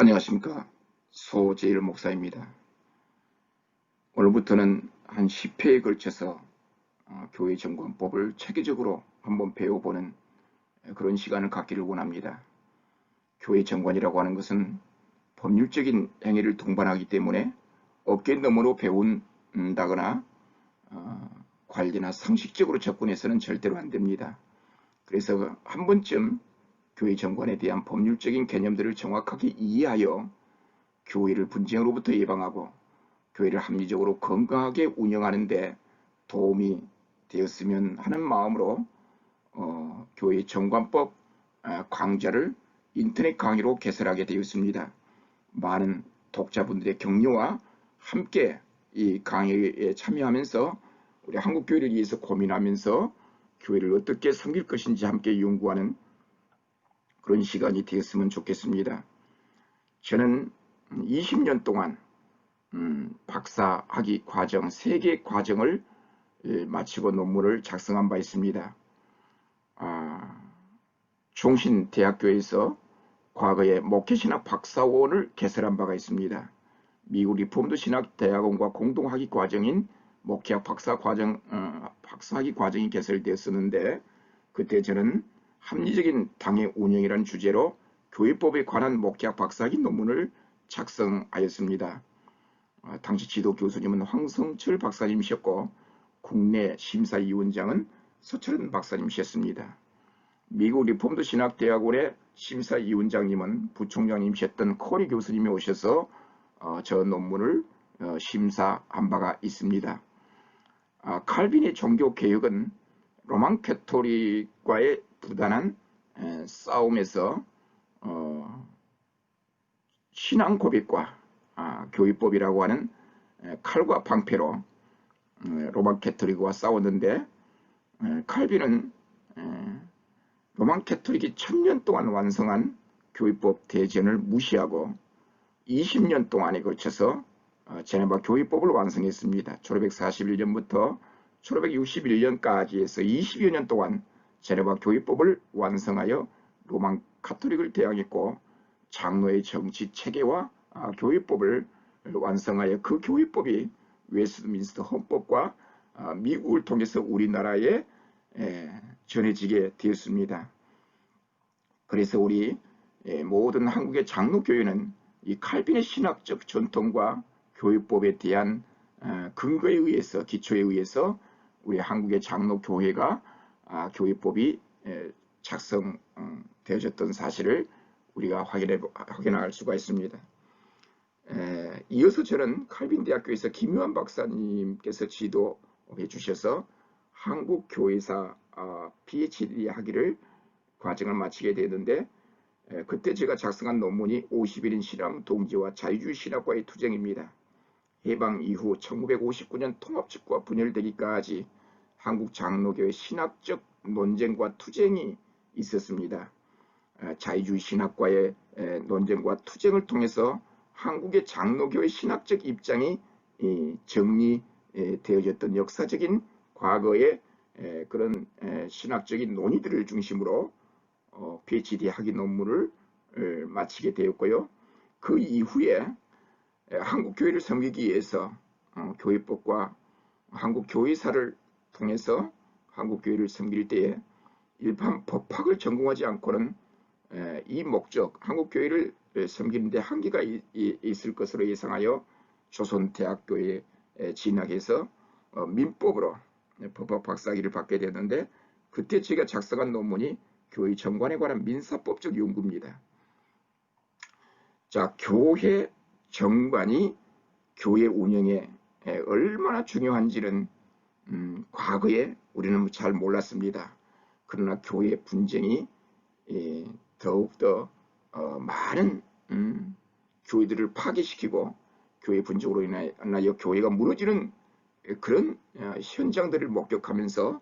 안녕하십니까. 소재일 목사입니다. 오늘부터는 한 10회에 걸쳐서 교회 정관법을 체계적으로 한번 배워보는 그런 시간을 갖기를 원합니다. 교회 정관이라고 하는 것은 법률적인 행위를 동반하기 때문에 어깨 너머로 배운다거나 관리나 상식적으로 접근해서는 절대로 안 됩니다. 그래서 한 번쯤 교회 정관에 대한 법률적인 개념들을 정확하게 이해하여 교회를 분쟁으로부터 예방하고 교회를 합리적으로 건강하게 운영하는 데 도움이 되었으면 하는 마음으로 교회 정관법 강좌를 인터넷 강의로 개설하게 되었습니다. 많은 독자분들의 격려와 함께 이 강의에 참여하면서 우리 한국교회를 위해서 고민하면서 교회를 어떻게 섬길 것인지 함께 연구하는 그런 시간이 되었으면 좋겠습니다. 저는 20년 동안 박사학위 과정 3개 과정을 마치고 논문을 작성한 바 있습니다. 종신대학교에서 과거에 목회신학 박사원을 개설한 바가 있습니다. 미국 리폼드 신학대학원과 공동학위 과정인 목회학 박사학위 과정이 개설되었었는데, 그때 저는 합리적인 당의 운영이라는 주제로 교회법에 관한 목회학 박사학위 논문을 작성하였습니다. 당시 지도 교수님은 황성철 박사님이셨고 국내 심사위원장은 서철은 박사님이셨습니다. 미국 리폼드 신학대학원의 심사위원장님은 부총장님이셨던 코리 교수님이 오셔서 저 논문을 심사한 바가 있습니다. 칼빈의 종교개혁은 로만 캐토릭과의 부단한 싸움에서 신앙 고백과 교회법이라고 하는 칼과 방패로 로만 캐토릭과 싸웠는데, 칼빈은 로만 캐토릭이 1000년 동안 완성한 교회법 대전을 무시하고 20년 동안에 걸쳐서 제네바 교회법을 완성했습니다. 1541년부터 1561년까지 해서 20여 년 동안 제네바 교회법을 완성하여 로만 카톨릭을 대항했고, 장로의 정치 체계와 교회법을 완성하여 그 교회법이 웨스트민스터 헌법과 미국을 통해서 우리나라에 전해지게 되었습니다. 그래서 우리 모든 한국의 장로교회는 이 칼빈의 신학적 전통과 교회법에 대한 근거에 의해서, 기초에 의해서 우리 한국의 장로교회가 교회법이 작성되어졌던 사실을 우리가 확인할 수가 있습니다. 이어서 저는 칼빈 대학교에서 김유한 박사님께서 지도해 주셔서 한국교회사 PhD 학위를 과정을 마치게 되는데, 그때 제가 작성한 논문이 51인 실험 동지와 자유주의 신학과의 투쟁입니다. 해방 이후 1959년 통합측과 분열되기까지 한국 장로교회 신학적 논쟁과 투쟁이 있었습니다. 자유주의 신학과의 논쟁과 투쟁을 통해서 한국의 장로교회 신학적 입장이 정리되어졌던 역사적인 과거의 그런 신학적인 논의들을 중심으로 PhD 학위 논문을 마치게 되었고요. 그 이후에 한국교회를 섬기기 위해서 교회법과 한국교회사를 통해서 한국교회를 섬길 때에 일반 법학을 전공하지 않고는 이 목적, 한국교회를 섬기는 데 한계가 있을 것으로 예상하여 조선대학교에 진학해서 민법으로 법학 박사학위를 받게 되었는데, 그때 제가 작성한 논문이 교회 정관에 관한 민사법적 연구입니다. 자, 교회 정관이 교회 운영에 얼마나 중요한지는 과거에 우리는 잘 몰랐습니다. 그러나 교회 분쟁이 더욱더 많은 교회들을 파괴시키고 교회 분쟁으로 인하여 교회가 무너지는 그런 현장들을 목격하면서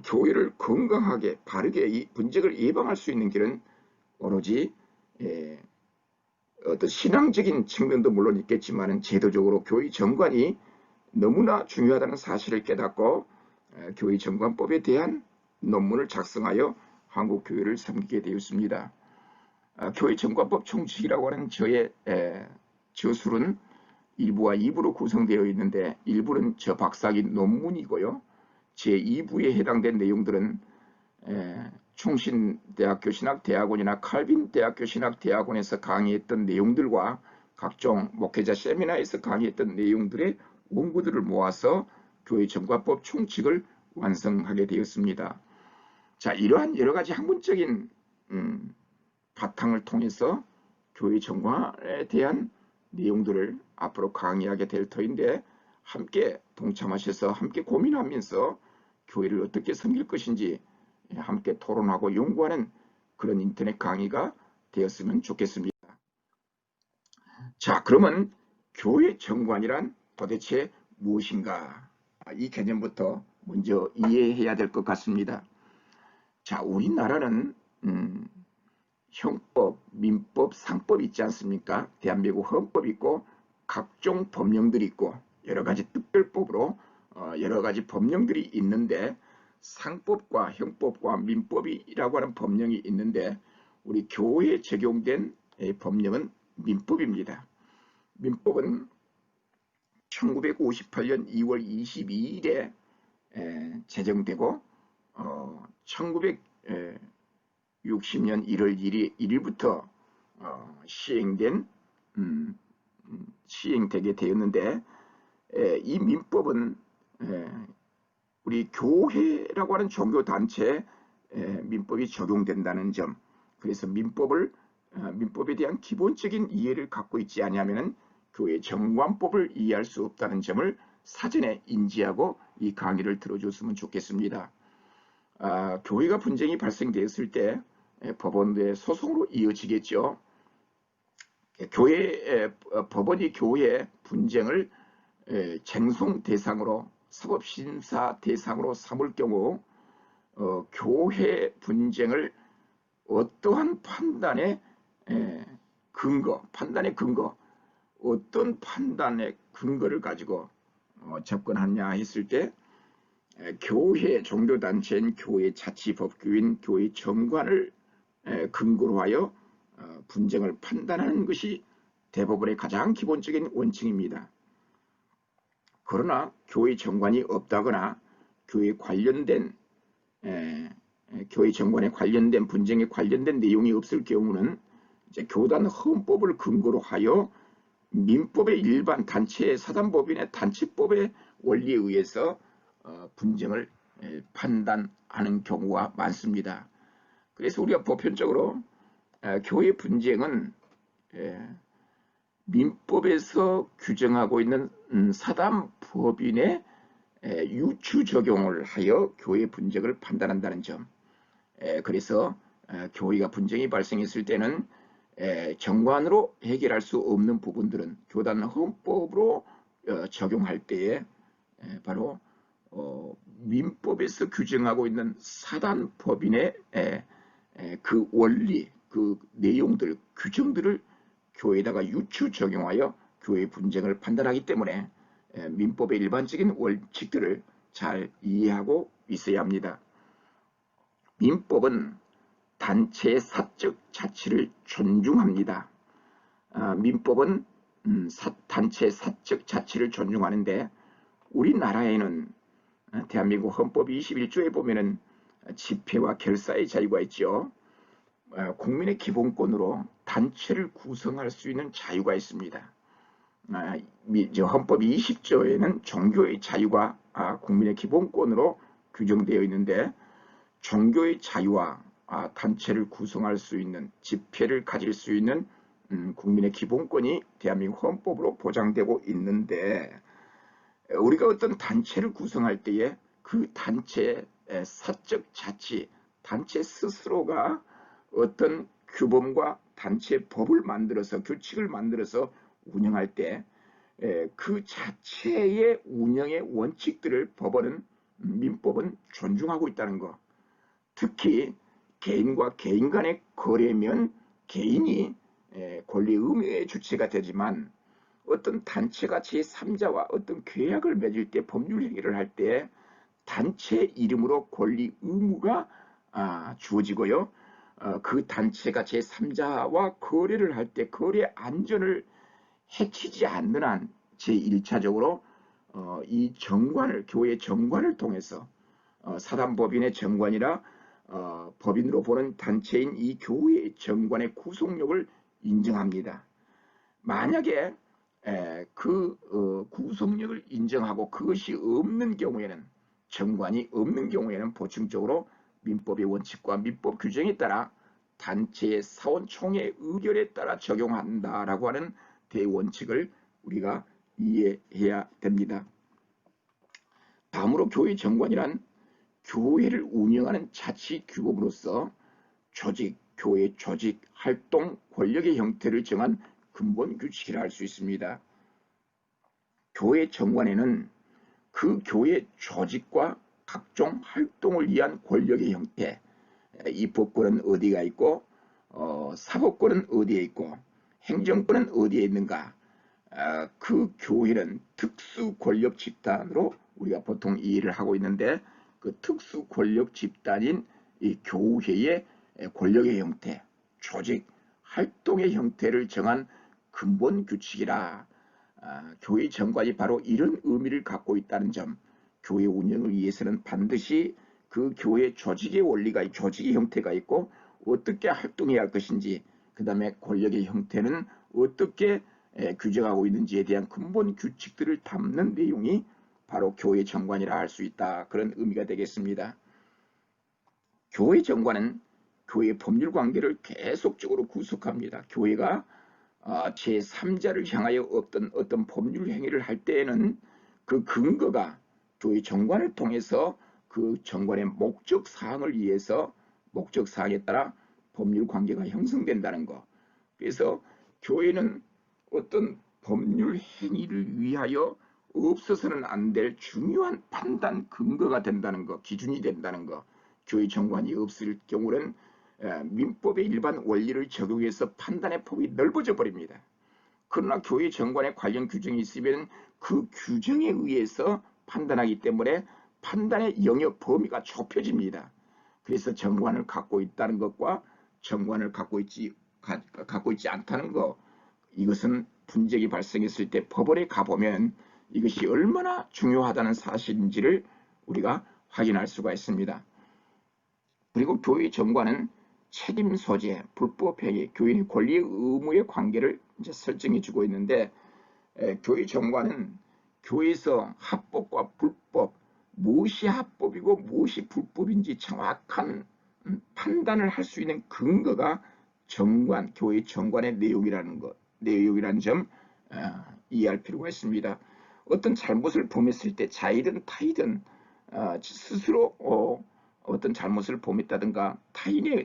교회를 건강하게 바르게 이 분쟁을 예방할 수 있는 길은 오로지 어떤 신앙적인 측면도 물론 있겠지만 제도적으로 교회 정관이 너무나 중요하다는 사실을 깨닫고 교회 정관법에 대한 논문을 작성하여 한국교회를 섬기게 되었습니다. 교회 정관법 총칙이라고 하는 저의 저술은 1부와 2부로 구성되어 있는데 1부는 저 박사기 논문이고요. 제 2부에 해당된 내용들은 총신대학교 신학대학원이나 칼빈대학교 신학대학원에서 강의했던 내용들과 각종 목회자 세미나에서 강의했던 내용들의 원고들을 모아서 교회 정관법 총칙을 완성하게 되었습니다. 자, 이러한 여러 가지 학문적인 바탕을 통해서 교회 정관에 대한 내용들을 앞으로 강의하게 될 터인데 함께 동참하셔서 함께 고민하면서 교회를 어떻게 섬길 것인지 함께 토론하고 연구하는 그런 인터넷 강의가 되었으면 좋겠습니다. 자, 그러면 교회 정관이란 도대체 무엇인가? 이 개념부터 먼저 이해해야 될 것 같습니다. 자, 우리나라는 형법, 민법, 상법이 있지 않습니까? 대한민국 헌법이 있고 각종 법령들이 있고 여러 가지 특별법으로 여러 가지 법령들이 있는데 상법과 형법과 민법이라고 하는 법령이 있는데 우리 교회에 적용된 법령은 민법입니다. 민법은 1958년 2월 22일에 제정되고 1960년 1월 1일부터 시행되게 되었는데 이 민법은 우리 교회라고 하는 종교단체에 민법이 적용된다는 점, 그래서 민법에 대한 기본적인 이해를 갖고 있지 아니하면 교회 정관법을 이해할 수 없다는 점을 사전에 인지하고 이 강의를 들어줬으면 좋겠습니다. 교회가 분쟁이 발생되었을 때 법원의 소송으로 이어지겠죠. 법원이 교회 분쟁을 쟁송 대상으로 사법심사 대상으로 삼을 경우 교회 분쟁을 어떠한 판단의 근거, 어떤 판단의 근거를 가지고 접근하냐 했을 때 교회 종교단체인 교회 자치법규인 교회 정관을 근거로 하여 분쟁을 판단하는 것이 대법원의 가장 기본적인 원칙입니다. 그러나 교회 정관이 없다거나 교회 정관에 관련된 분쟁에 관련된 내용이 없을 경우는 이제 교단 헌법을 근거로 하여 민법의 일반 단체 사단법인의 단체법의 원리에 의해서 분쟁을 판단하는 경우가 많습니다. 그래서 우리가 보편적으로 교회 분쟁은 민법에서 규정하고 있는 사단법인의 유추 적용을 하여 교회 분쟁을 판단한다는 점. 그래서 교회가 분쟁이 발생했을 때는 정관으로 해결할 수 없는 부분들은 교단 헌법으로 적용할 때에 바로 민법에서 규정하고 있는 사단법인의 그 원리, 그 내용들, 규정들을 교회에다가 유추 적용하여 교회 분쟁을 판단하기 때문에 민법의 일반적인 원칙들을 잘 이해하고 있어야 합니다. 민법은 단체의 사적 자치를 존중합니다. 민법은 단체의 사적 자치를 존중하는데 우리나라에는 대한민국 헌법 21조에 보면은 집회와 결사의 자유가 있죠. 국민의 기본권으로 단체를 구성할 수 있는 자유가 있습니다. 헌법 20조에는 종교의 자유가 국민의 기본권으로 규정되어 있는데 종교의 자유와 단체를 구성할 수 있는 집회를 가질 수 있는 국민의 기본권이 대한민국 헌법으로 보장되고 있는데 우리가 어떤 단체를 구성할 때에 그 단체의 사적 자치, 단체 스스로가 어떤 규범과 단체 법을 만들어서 규칙을 만들어서 운영할 때 그 자체의 운영의 원칙들을 민법은 존중하고 있다는 것. 특히 개인과 개인 간의 거래면 개인이 권리 의무의 주체가 되지만 어떤 단체가 제3자와 어떤 계약을 맺을 때 법률 행위를 할 때 단체 이름으로 권리 의무가 주어지고요. 그 단체가 제3자와 거래를 할 때 거래 안전을 해치지 않는 한 제1차적으로 이 정관을, 교회 정관을 통해서 사단법인의 정관이라 법인으로 보는 단체인 이 교회의 정관의 구속력을 인정합니다. 만약에 그 구속력을 인정하고 그것이 없는 경우에는, 정관이 없는 경우에는 보충적으로 민법의 원칙과 민법 규정에 따라 단체의 사원총회 의결에 따라 적용한다라고 하는 대원칙을 우리가 이해해야 됩니다. 다음으로 교회 정관이란 교회를 운영하는 자치규범으로서 조직, 교회 조직, 활동, 권력의 형태를 정한 근본 규칙이라 할 수 있습니다. 교회 정관에는 그 교회 조직과 각종 활동을 위한 권력의 형태, 입법권은 어디가 있고 사법권은 어디에 있고 행정권은 어디에 있는가, 그 교회는 특수 권력 집단으로 우리가 보통 이해를 하고 있는데, 그 특수 권력 집단인 이 교회의 권력의 형태, 조직, 활동의 형태를 정한 근본 규칙이라, 교회 정관이 바로 이런 의미를 갖고 있다는 점, 교회 운영을 위해서는 반드시 그 교회 조직의 원리가, 조직의 형태가 있고 어떻게 활동해야 할 것인지, 그 다음에 권력의 형태는 어떻게 규정하고 있는지에 대한 근본 규칙들을 담는 내용이 바로 교회 정관이라 할 수 있다, 그런 의미가 되겠습니다. 교회 정관은 교회 법률 관계를 계속적으로 구속합니다. 교회가 제3자를 향하여 어떤 법률 행위를 할 때에는 그 근거가 교회 정관을 통해서 그 정관의 목적 사항을 위해서, 목적 사항에 따라 법률 관계가 형성된다는 것. 그래서 교회는 어떤 법률 행위를 위하여 없어서는 안 될 중요한 판단 근거가 된다는 것, 기준이 된다는 것. 교회 정관이 없을 경우는 민법의 일반 원리를 적용해서 판단의 폭이 넓어져 버립니다. 그러나 교회 정관에 관련 규정이 있으면 그 규정에 의해서 판단하기 때문에 판단의 영역 범위가 좁혀집니다. 그래서 정관을 갖고 있다는 것과 정관을 갖고 있지 않다는 것, 이것은 분쟁이 발생했을 때 법원에 가보면 이것이 얼마나 중요하다는 사실인지를 우리가 확인할 수가 있습니다. 그리고 교회 정관은 책임 소재, 불법 행위, 교인의 권리의 의무의 관계를 이제 설정해 주고 있는데, 교회 정관은 교회에서 합법과 불법, 무엇이 합법이고 무엇이 불법인지 정확한 판단을 할 수 있는 근거가 정관, 교회 정관의 내용이라는 점 이해할 필요가 있습니다. 어떤 잘못을 범했을 때 자이든 타이든 스스로 어떤 잘못을 범했다든가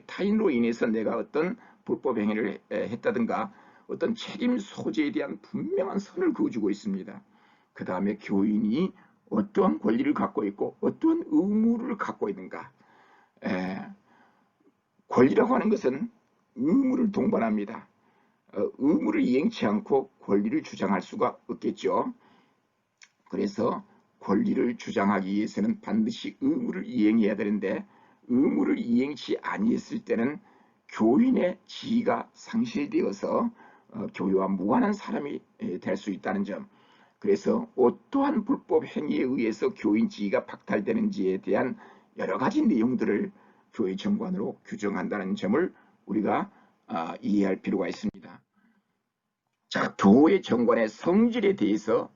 타인으로 인해서 내가 어떤 불법 행위를 했다든가 어떤 책임 소재에 대한 분명한 선을 그어주고 있습니다. 그 다음에 교인이 어떠한 권리를 갖고 있고 어떠한 의무를 갖고 있는가. 권리라고 하는 것은 의무를 동반합니다. 의무를 이행치 않고 권리를 주장할 수가 없겠죠. 그래서 권리를 주장하기 위해서는 반드시 의무를 이행해야 되는데, 의무를 이행치 아니했을 때는 교인의 지위가 상실되어서 교회와 무관한 사람이 될 수 있다는 점, 그래서 어떠한 불법 행위에 의해서 교인 지위가 박탈되는지에 대한 여러 가지 내용들을 교회 정관으로 규정한다는 점을 우리가 이해할 필요가 있습니다. 자, 교회 정관의 성질에 대해서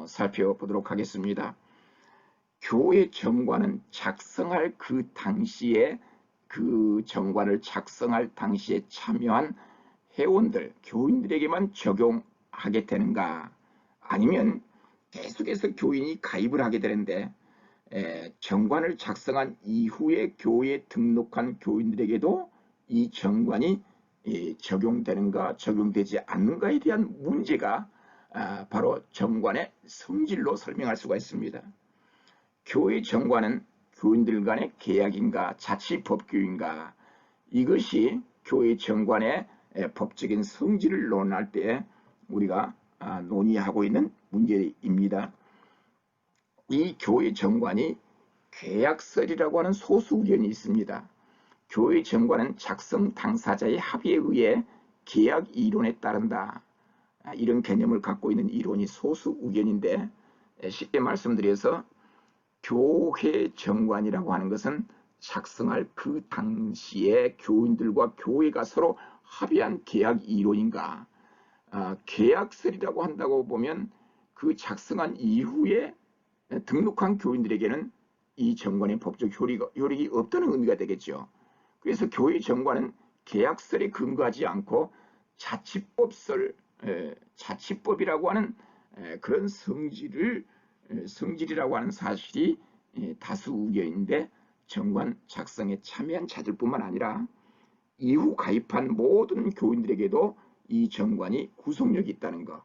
살펴보도록 하겠습니다. 교회 정관은 작성할 그 당시에, 그 정관을 작성할 당시에 참여한 회원들, 교인들에게만 적용하게 되는가, 아니면 계속해서 교인이 가입을 하게 되는데 정관을 작성한 이후에 교회에 등록한 교인들에게도 이 정관이 적용되는가 적용되지 않는가에 대한 문제가 바로 정관의 성질로 설명할 수가 있습니다. 교회 정관은 교인들 간의 계약인가 자치법규인가, 이것이 교회 정관의 법적인 성질을 논할 때 우리가 논의하고 있는 문제입니다. 이 교회 정관이 계약설이라고 하는 소수 의견이 있습니다. 교회 정관은 작성 당사자의 합의에 의해 계약 이론에 따른다. 이런 개념을 갖고 있는 이론이 소수 의견인데, 쉽게 말씀드려서 교회 정관이라고 하는 것은 작성할 그 당시에 교인들과 교회가 서로 합의한 계약 이론인가, 계약서리라고 한다고 보면 그 작성한 이후에 등록한 교인들에게는 이 정관의 법적 효력이 없다는 의미가 되겠죠. 그래서 교회 정관은 계약설에 근거하지 않고 자치법이라고 하는 그런 성질이라고 하는 사실이 다수 의견인데, 정관 작성에 참여한 자들뿐만 아니라 이후 가입한 모든 교인들에게도 이 정관이 구속력이 있다는 것.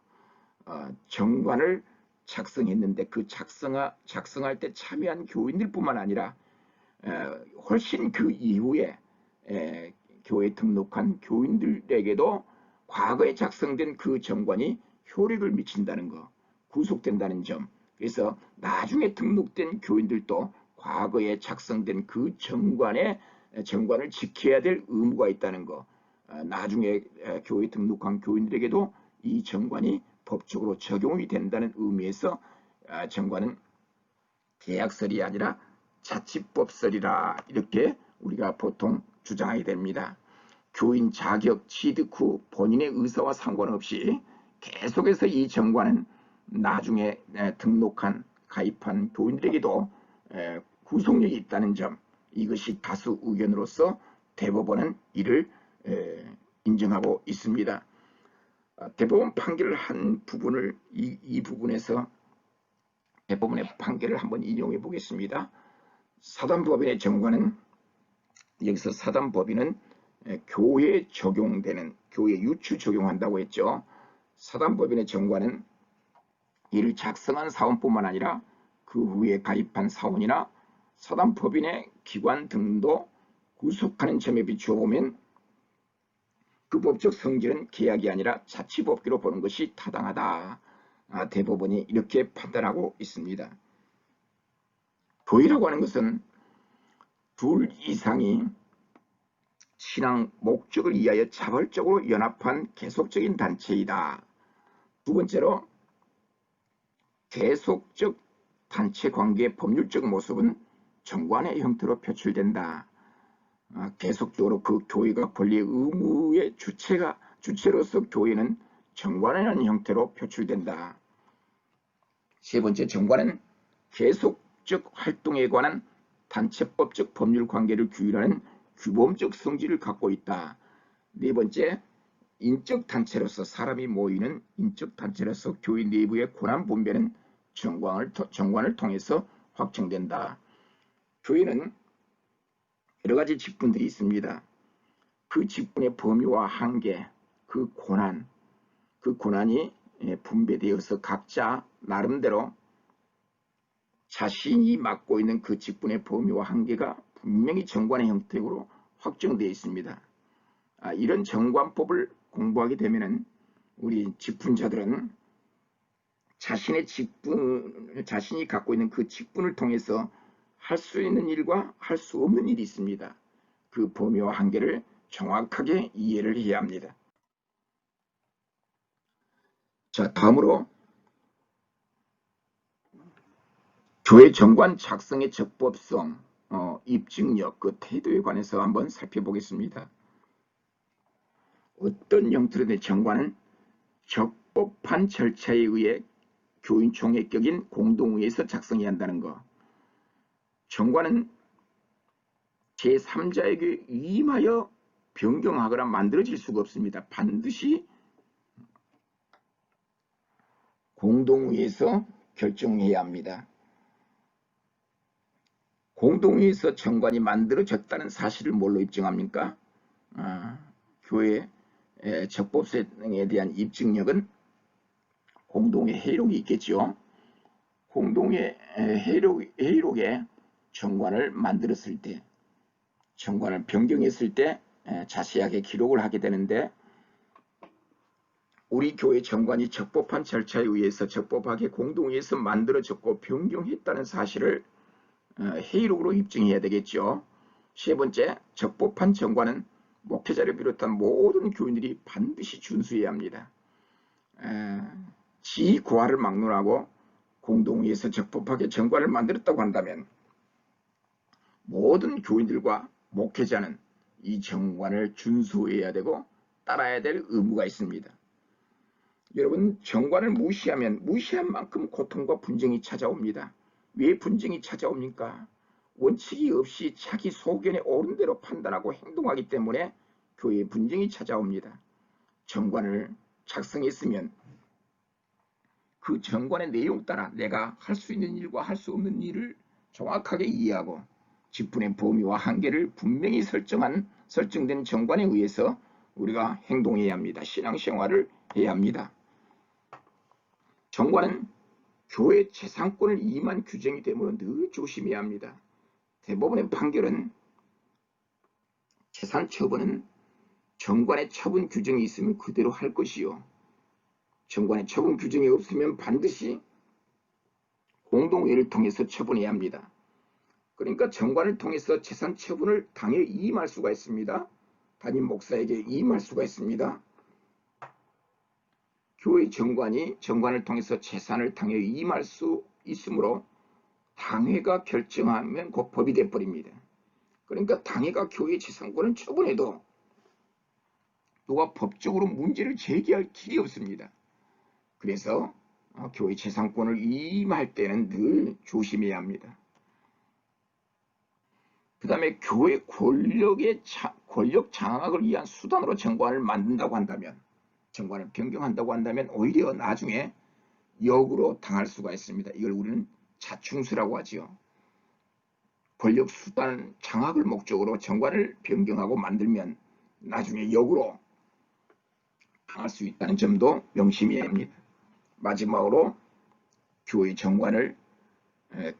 정관을 작성했는데 그 작성할 때 참여한 교인들뿐만 아니라 훨씬 그 이후에 교회에 등록한 교인들에게도 과거에 작성된 그 정관이 효력을 미친다는 것, 구속된다는 점. 그래서 나중에 등록된 교인들도 과거에 작성된 그 정관을 지켜야 될 의무가 있다는 것. 나중에 교회에 등록한 교인들에게도 이 정관이 법적으로 적용이 된다는 의미에서 정관은 계약설이 아니라 자치법설이라, 이렇게 우리가 보통 주장하게 됩니다. 교인 자격 취득 후 본인의 의사와 상관없이 계속해서 이 정관은 나중에 등록한 가입한 교인들에게도 구속력이 있다는 점, 이것이 다수 의견으로서 대법원은 이를 인정하고 있습니다. 대법원 판결을 한 부분을 이 부분에서 대법원의 판결을 한번 인용해 보겠습니다. 사단법인의 정관은, 여기서 사단법인은 교회에 적용되는, 교회 유추 적용한다고 했죠. 사단법인의 정관은 이를 작성한 사원뿐만 아니라 그 후에 가입한 사원이나 사단법인의 기관 등도 구속하는 점에 비추어 보면 그 법적 성질은 계약이 아니라 자치법규로 보는 것이 타당하다. 대법원이 이렇게 판단하고 있습니다. 교회라고 하는 것은 둘 이상이 신앙 목적을 위하여 자발적으로 연합한 계속적인 단체이다. 두 번째로, 계속적 단체 관계의 법률적 모습은 정관의 형태로 표출된다. 계속적으로 그 교회가 권리의 의무의 주체로서 교회는 정관이라는 형태로 표출된다. 세 번째, 정관은 계속적 활동에 관한 단체법적 법률 관계를 규율하는 규범적 성질을 갖고 있다. 네 번째, 인적 단체로서 사람이 모이는 인적 단체로서 교회 내부의 권한 분배는 정관을 통해서 확정된다. 교회는 여러 가지 직분들이 있습니다. 그 직분의 범위와 한계, 그 권한이 분배되어서 각자 나름대로 자신이 맡고 있는 그 직분의 범위와 한계가 분명히 정관의 형태로 확정되어 있습니다. 이런 정관법을 공부하게 되면 우리 직분자들은 자신이 갖고 있는 그 직분을 통해서 할 수 있는 일과 할 수 없는 일이 있습니다. 그 범위와 한계를 정확하게 이해를 해야 합니다. 자, 다음으로 교회 정관 작성의 적법성, 입증력, 그 태도에 관해서 한번 살펴보겠습니다. 어떤 형태로 된 정관은 적법한 절차에 의해 교인총회 격인 공동회의에서 작성해야 한다는 것. 정관은 제3자에게 위임하여 변경하거나 만들어질 수가 없습니다. 반드시 공동회의에서 결정해야 합니다. 공동회의에서 정관이 만들어졌다는 사실을 뭘로 입증합니까? 교회 적법성에 대한 입증력은 공동의 회의록이 있겠죠. 공동의 회의록에 정관을 만들었을 때, 정관을 변경했을 때 자세하게 기록을 하게 되는데, 우리 교회 정관이 적법한 절차에 의해서 적법하게 공동회의에서 만들어졌고 변경했다는 사실을 회의록으로 입증해야 되겠죠. 세 번째, 적법한 정과는 목회자를 비롯한 모든 교인들이 반드시 준수해야 합니다. 지구화를 막론하고 공동회에서 적법하게 정과를 만들었다고 한다면 모든 교인들과 목회자는 이 정관을 준수해야 되고 따라야 될 의무가 있습니다. 여러분, 정관을 무시하면 무시한 만큼 고통과 분쟁이 찾아옵니다. 왜 분쟁이 찾아옵니까? 원칙이 없이 자기 소견에 옳은 대로 판단하고 행동하기 때문에 교회에 분쟁이 찾아옵니다. 정관을 작성했으면 그 정관의 내용 따라 내가 할 수 있는 일과 할 수 없는 일을 정확하게 이해하고 직분의 범위와 한계를 분명히 설정된 정관에 의해서 우리가 행동해야 합니다. 신앙생활을 해야 합니다. 정관은 교회 재산권을 임한 규정이 되므로 늘 조심해야 합니다. 대법원의 판결은 재산 처분은 정관의 처분 규정이 있으면 그대로 할 것이요, 정관의 처분 규정이 없으면 반드시 공동회의를 통해서 처분해야 합니다. 그러니까 정관을 통해서 재산 처분을 당해 이임할 수가 있습니다. 담임 목사에게 이임할 수가 있습니다. 교회 정관이 정관을 통해서 재산을 당해 이임할 수 있으므로 당회가 결정하면 곧 법이 돼버립니다. 그러니까 당회가 교회 재산권을 처분해도 누가 법적으로 문제를 제기할 길이 없습니다. 그래서 교회 재산권을 이임할 때는 늘 조심해야 합니다. 그 다음에 교회 권력 장악을 위한 수단으로 정관을 만든다고 한다면, 정관을 변경한다고 한다면 오히려 나중에 역으로 당할 수가 있습니다. 이걸 우리는 자충수라고 하죠. 권력 수단 장악을 목적으로 정관을 변경하고 만들면 나중에 역으로 당할 수 있다는 점도 명심해야 합니다. 마지막으로 교회 정관을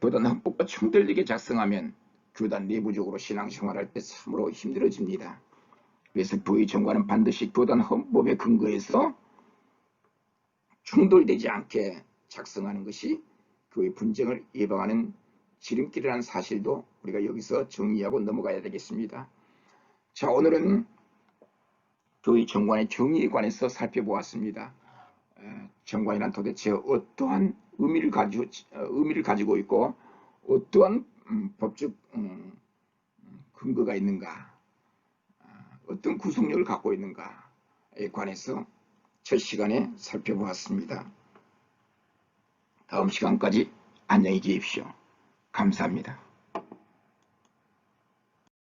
교단 헌법과 충돌되게 작성하면 교단 내부적으로 신앙생활할 때 참으로 힘들어집니다. 그래서 교회 정관은 반드시 교단 헌법에 근거해서 충돌되지 않게 작성하는 것이 교회 분쟁을 예방하는 지름길이라는 사실도 우리가 여기서 정리하고 넘어가야 되겠습니다. 자, 오늘은 교회 정관의 정의에 관해서 살펴보았습니다. 정관이란 도대체 어떠한 의미를 가지고 있고 어떠한 법적 근거가 있는가, 어떤 구속력을 갖고 있는가에 관해서 첫 시간에 살펴보았습니다. 다음 시간까지 안녕히 계십시오. 감사합니다.